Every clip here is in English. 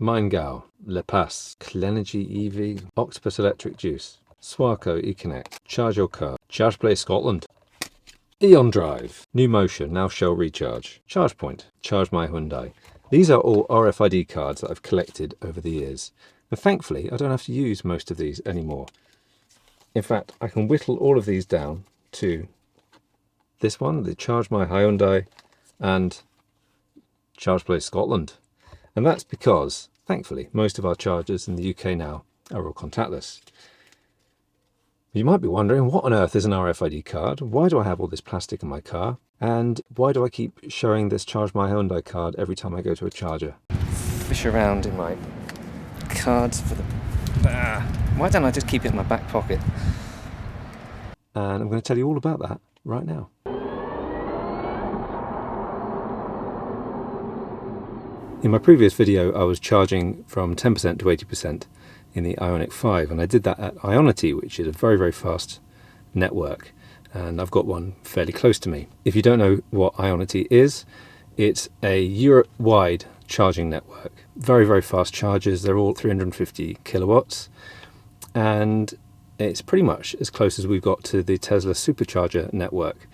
myHyundai, Le Pass, Clenergy EV, Octopus Electric Juice, Swarco eConnect, Charge Your Car, ChargePlay Scotland, Eon Drive, New Motion, Now Shell Recharge, ChargePoint, Charge My Hyundai. These are all RFID cards that I've collected over the years. And thankfully, I don't have to use most of these anymore. In fact, I can whittle all of these down to this one, the Charge My Hyundai and ChargePlay Scotland. And that's because, thankfully, most of our chargers in the UK now are all contactless. You might be wondering, what on earth is an RFID card? Why do I have all this plastic in my car? And why do I keep showing this Charge My Hyundai card every time I go to a charger? Fish around in my cards for the... why don't I just keep it in my back pocket? And I'm going to tell you all about that right now. In my previous video, I was charging from 10% to 80% in the Ioniq 5, and I did that at IONITY, which is a very, very fast network, and I've got one fairly close to me. If you don't know what IONITY is, it's a Europe-wide charging network. Very, very fast chargers. They're all 350 kilowatts, and it's pretty much as close as we've got to the Tesla supercharger network,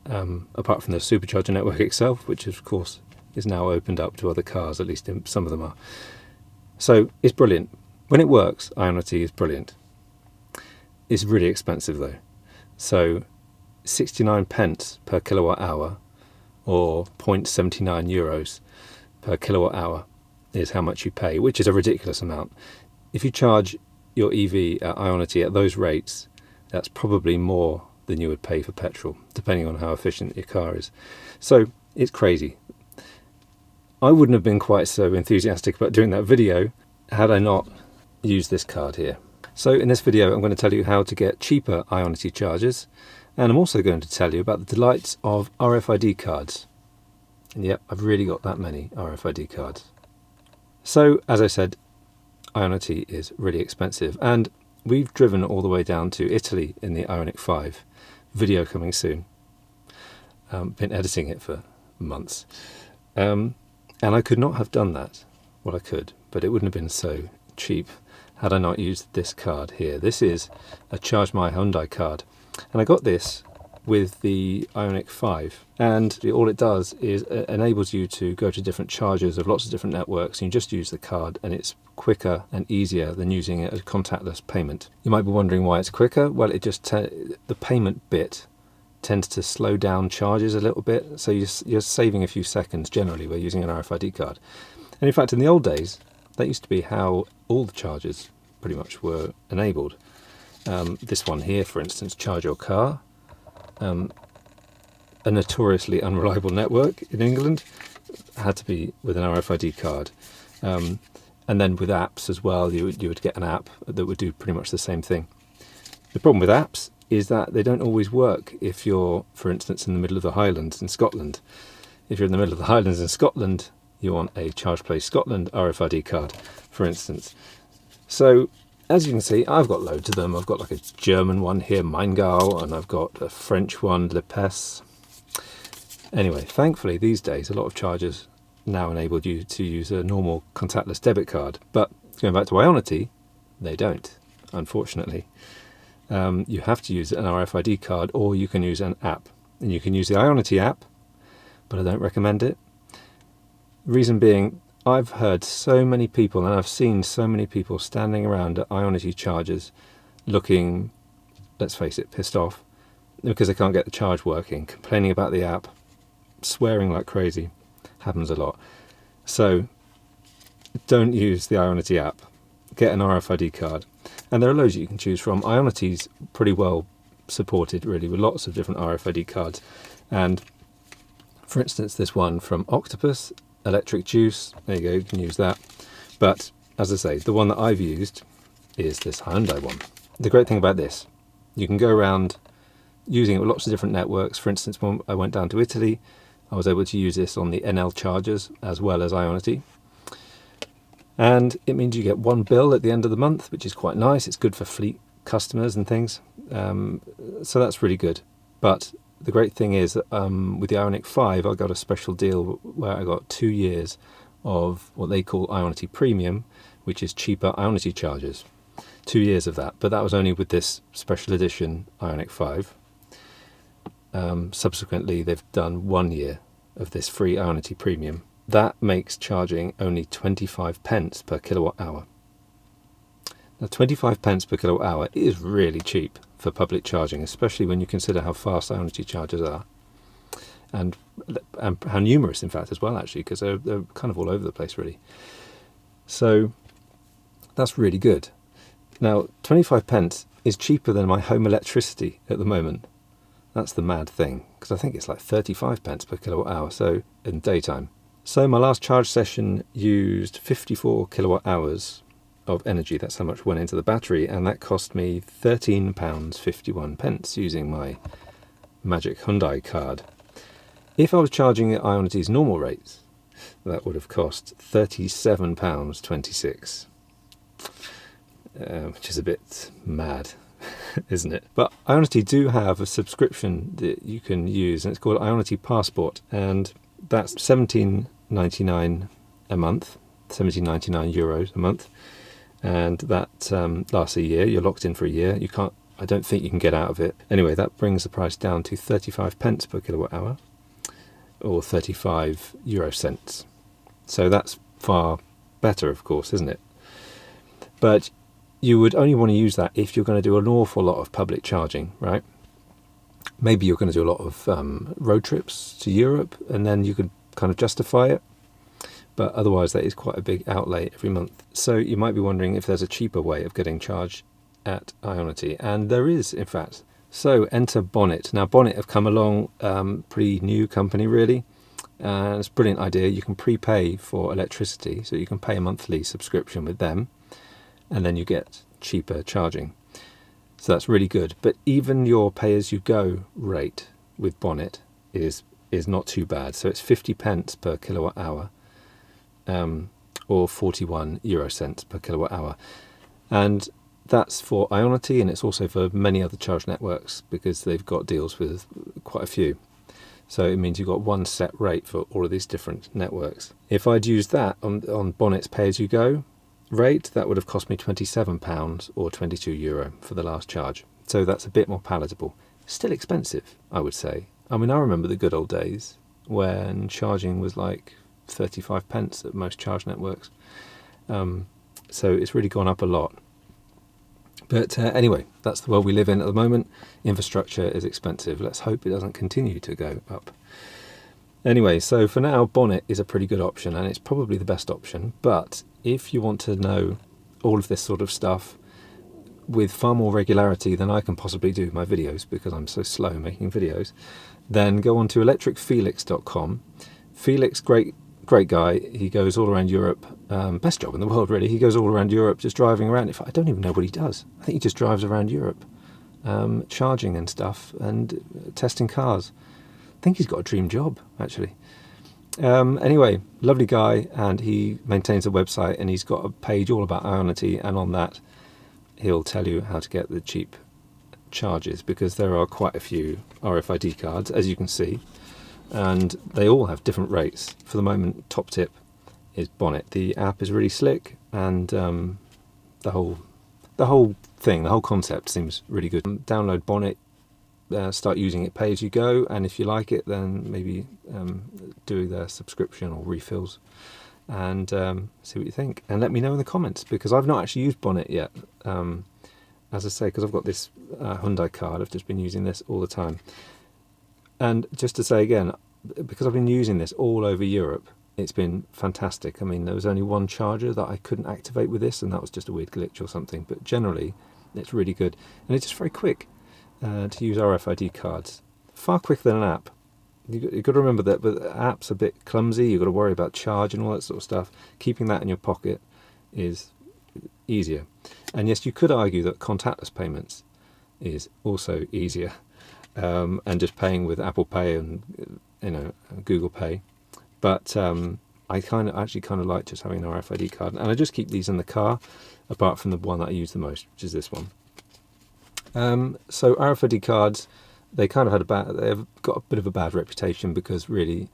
apart from the supercharger network itself, which of course is now opened up to other cars, at least some of them are. So it's brilliant. When it works, IONITY is brilliant. It's really expensive though. So 69 pence per kilowatt hour, or 0.79 euros per kilowatt hour is how much you pay, which is a ridiculous amount. If you charge your EV at IONITY at those rates, that's probably more than you would pay for petrol, depending on how efficient your car is. So it's crazy. I wouldn't have been quite so enthusiastic about doing that video had I not used this card here. So in this video, I'm going to tell you how to get cheaper IONITY chargers, and I'm also going to tell you about the delights of RFID cards. And yep, I've really got that many RFID cards. So as I said, IONITY is really expensive, and we've driven all the way down to Italy in the Ioniq 5. Video coming soon. Been editing it for months. And I could not have done that. Well, I could, but it wouldn't have been so cheap had I not used this card here. This is a Charge My Hyundai card, and I got this with the Ioniq 5, and all it does is enables you to go to different chargers of lots of different networks, and you just use the card, and it's quicker and easier than using it as contactless payment. You might be wondering why it's quicker. Well, it just the payment bit tends to slow down charges a little bit, so you're saving a few seconds generally by using an RFID card. And in fact, in the old days, that used to be how all the chargers pretty much were enabled. This one here, for instance, Charge Your Car, a notoriously unreliable network in England, had to be with an RFID card. And then with apps as well, you would get an app that would do pretty much the same thing. The problem with apps is that they don't always work if you're, for instance, in the middle of the Highlands in Scotland. If you're in the middle of the Highlands in Scotland, you want a ChargePlay Scotland RFID card, for instance. So, as you can see, I've got loads of them. I've got like a German one here, myHyundai, and I've got a French one, Le Pass. Anyway, thankfully, these days, a lot of chargers now enable you to use a normal contactless debit card. But going back to IONITY, they don't, unfortunately. You have to use an RFID card, or you can use an app. And you can use the IONITY app, but I don't recommend it. Reason being, I've heard so many people, and I've seen so many people standing around at IONITY chargers looking, let's face it, pissed off because they can't get the charge working, complaining about the app, swearing like crazy. Happens a lot. So don't use the IONITY app. Get an RFID card. And there are loads you can choose from. IONITY's pretty well supported, really, with lots of different RFID cards. And for instance, this one from Octopus Electric Juice, there you go, you can use that. But as I say, the one that I've used is this Hyundai one. The great thing about this, you can go around using it with lots of different networks. For instance, when I went down to Italy, I was able to use this on the NL chargers as well as IONITY. And it means you get one bill at the end of the month, which is quite nice. It's good for fleet customers and things. So that's really good. But the great thing is that with the Ioniq 5, I got a special deal where I got 2 years of what they call IONITY Premium, which is cheaper IONITY chargers. 2 years of that, but that was only with this special edition Ioniq 5. Subsequently, they've done 1 year of this free IONITY Premium. That makes charging only 25 pence per kilowatt hour. Now, 25 pence per kilowatt hour is really cheap for public charging, especially when you consider how fast IONITY chargers are. And how numerous, in fact, as well, actually, because they're kind of all over the place, really. So that's really good. Now, 25 pence is cheaper than my home electricity at the moment. That's the mad thing, because I think it's like 35 pence per kilowatt hour, so in daytime. So my last charge session used 54 kilowatt hours of energy. That's how much went into the battery, and that cost me £13.51 using my Magic Hyundai card. If I was charging at IONITY's normal rates, that would have cost £37.26, which is a bit mad, isn't it? But IONITY do have a subscription that you can use, and it's called IONITY Passport, and that's €17.99 a month, €17.99 a month, and that lasts a year. You're locked in for a year. I don't think you can get out of it. Anyway, that brings the price down to 35 pence per kilowatt hour, or 35 euro cents. So that's far better, of course, isn't it? But you would only want to use that if you're going to do an awful lot of public charging, right? Maybe you're going to do a lot of road trips to Europe, and then you could kind of justify it. But otherwise, that is quite a big outlay every month. So you might be wondering if there's a cheaper way of getting charged at IONITY, and there is, in fact. So enter Bonnet. Now, Bonnet have come along, pretty new company, really. And it's a brilliant idea. You can prepay for electricity, so you can pay a monthly subscription with them, and then you get cheaper charging. So that's really good. But even your pay-as-you-go rate with Bonnet is not too bad. So it's 50 pence per kilowatt hour, or 41 euro cents per kilowatt hour. And that's for IONITY, and it's also for many other charge networks, because they've got deals with quite a few. So it means you've got one set rate for all of these different networks. If I'd used that on Bonnet's pay-as-you-go rate, that would have cost me £27 or €22 for the last charge. So that's a bit more palatable. Still expensive, I would say. I mean, I remember the good old days when charging was like 35 pence at most charge networks. So it's really gone up a lot. But anyway, that's the world we live in at the moment. Infrastructure is expensive. Let's hope it doesn't continue to go up. Anyway, so for now, Bonnet is a pretty good option, and it's probably the best option. But if you want to know all of this sort of stuff with far more regularity than I can possibly do my videos, because I'm so slow making videos, then go on to electricfelix.com. Felix, great guy. He goes all around Europe. Best job in the world, really. He goes all around Europe just driving around. In fact, I don't even know what he does. I think he just drives around Europe, charging and stuff, and testing cars. I think he's got a dream job, actually. Anyway, lovely guy, and he maintains a website, and he's got a page all about IONITY, and on that he'll tell you how to get the cheap charges, because there are quite a few RFID cards, as you can see, and they all have different rates. For the moment, top tip is Bonnet. The app is really slick, and the whole thing, the whole concept seems really good. Download Bonnet, start using it pay as you go, and if you like it, then maybe do the subscription or refills, and see what you think, and let me know in the comments, because I've not actually used Bonnet yet. As I say, because I've got this Hyundai card, I've just been using this all the time. And just to say again, because I've been using this all over Europe, it's been fantastic. I mean, there was only one charger that I couldn't activate with this, and that was just a weird glitch or something. But generally, it's really good. And it's just very quick to use RFID cards. Far quicker than an app. You've got to remember that, but apps are a bit clumsy. You've got to worry about charge and all that sort of stuff. Keeping that in your pocket is easier. And yes, you could argue that contactless payments is also easier. And just paying with Apple Pay and Google Pay, but I actually kind of like just having an RFID card, and I just keep these in the car, apart from the one that I use the most, which is this one. So RFID cards, they've got a bit of a bad reputation, because really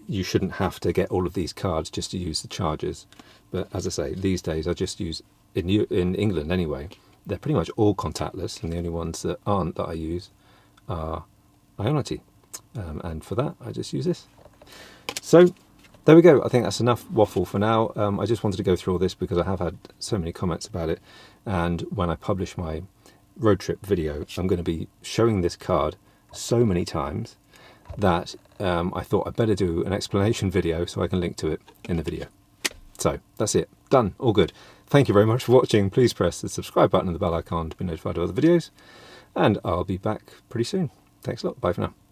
you shouldn't have to get all of these cards just to use the chargers. But as I say, these days I just use, in England anyway, they're pretty much all contactless, and the only ones that aren't that I use are IONITY. And for that, I just use this. So there we go. I think that's enough waffle for now. I just wanted to go through all this because I have had so many comments about it. And when I publish my road trip video, I'm going to be showing this card so many times that I thought I'd better do an explanation video so I can link to it in the video. So that's it. Done. All good. Thank you very much for watching. Please press the subscribe button and the bell icon to be notified of other videos. And I'll be back pretty soon. Thanks a lot. Bye for now.